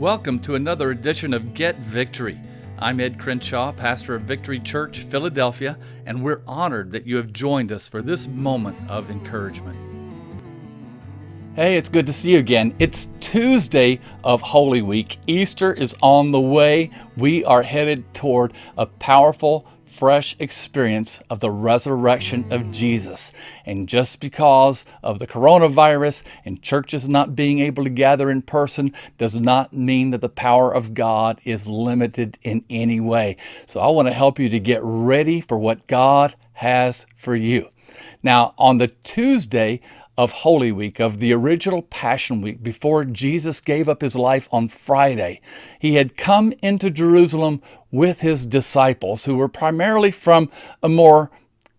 Welcome to another edition of Get Victory. I'm Ed Crenshaw, pastor of Victory Church, Philadelphia, and we're honored that you have joined us for this moment of encouragement. Hey, it's good to see you again. It's Tuesday of Holy Week. Easter is on the way. We are headed toward a powerful, fresh experience of the resurrection of Jesus. And just because of the coronavirus and churches not being able to gather in person does not mean that the power of God is limited in any way. So I want to help you to get ready for what God has for you. Now, on the Tuesday of Holy Week, of the original Passion Week, before Jesus gave up his life on Friday, he had come into Jerusalem with his disciples, who were primarily from a more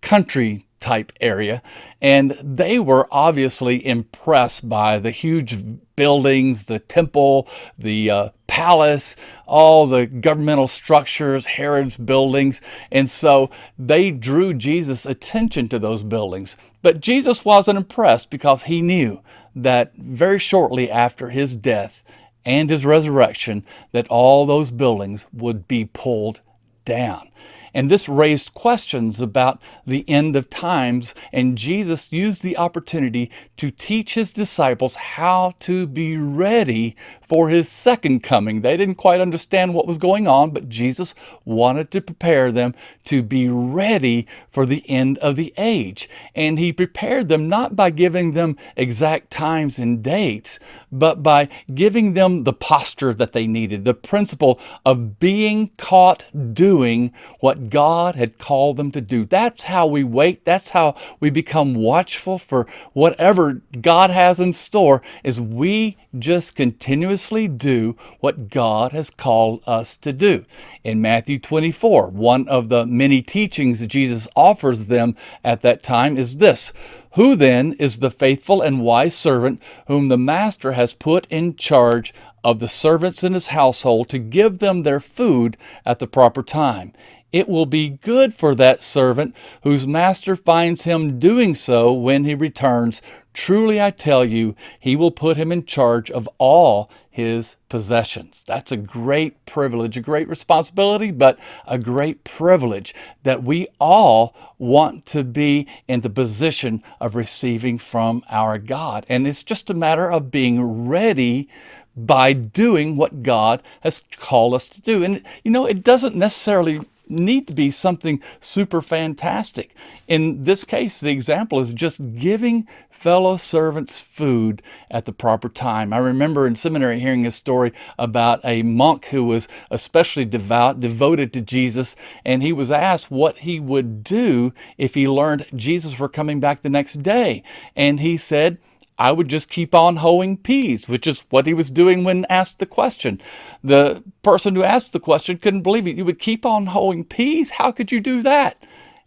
country type area, and they were obviously impressed by the huge buildings, the temple, the palace, all the governmental structures, Herod's buildings, and so they drew Jesus' attention to those buildings. But Jesus wasn't impressed because he knew that very shortly after his death and his resurrection, that all those buildings would be pulled down. And this raised questions about the end of times, and Jesus used the opportunity to teach his disciples how to be ready for his second coming. They didn't quite understand what was going on, but Jesus wanted to prepare them to be ready for the end of the age. And he prepared them not by giving them exact times and dates, but by giving them the posture that they needed, the principle of being caught doing what God had called them to do. That's how we wait. That's how we become watchful for whatever God has in store, is we just continuously do what God has called us to do. In Matthew 24, one of the many teachings that Jesus offers them at that time is this: "Who then is the faithful and wise servant whom the master has put in charge of the servants in his household to give them their food at the proper time? It will be good for that servant whose master finds him doing so when he returns. Truly I tell you, he will put him in charge of all his possessions." That's a great privilege, a great responsibility, but a great privilege that we all want to be in the position of receiving from our God. And it's just a matter of being ready by doing what God has called us to do. And it doesn't necessarily need to be something super fantastic. In this case, the example is just giving fellow servants food at the proper time. I remember in seminary hearing a story about a monk who was especially devoted to Jesus, and he was asked what he would do if he learned Jesus were coming back the next day. And he said, "I would just keep on hoeing peas," which is what he was doing when asked the question. The person who asked the question couldn't believe it. "You would keep on hoeing peas? How could you do that?"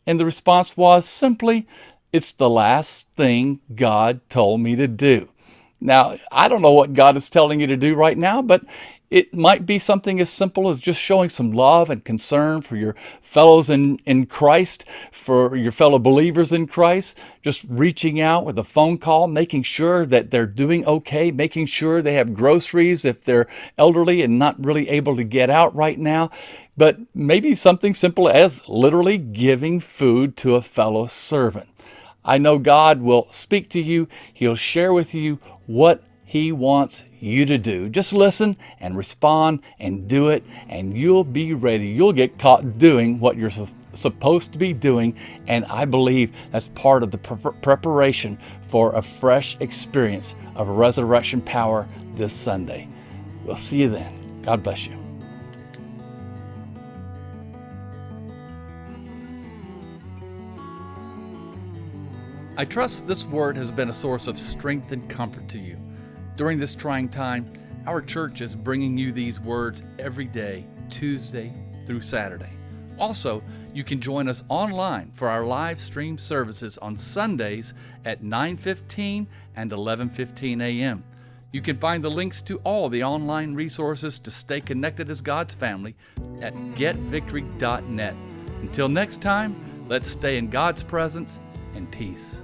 And the response was simply, "It's the last thing God told me to do." Now, I don't know what God is telling you to do right now, but it might be something as simple as just showing some love and concern for your fellows in Christ, for your fellow believers in Christ, just reaching out with a phone call, making sure that they're doing okay, making sure they have groceries if they're elderly and not really able to get out right now. But maybe something simple as literally giving food to a fellow servant. I know God will speak to you. He'll share with you what He wants you to do. Just listen and respond and do it, and you'll be ready. You'll get caught doing what you're supposed to be doing, and I believe that's part of the preparation for a fresh experience of resurrection power this Sunday. We'll see you then. God bless you. I trust this word has been a source of strength and comfort to you. During this trying time, our church is bringing you these words every day, Tuesday through Saturday. Also, you can join us online for our live stream services on Sundays at 9:15 and 11:15 a.m. You can find the links to all the online resources to stay connected as God's family at getvictory.net. Until next time, let's stay in God's presence and peace.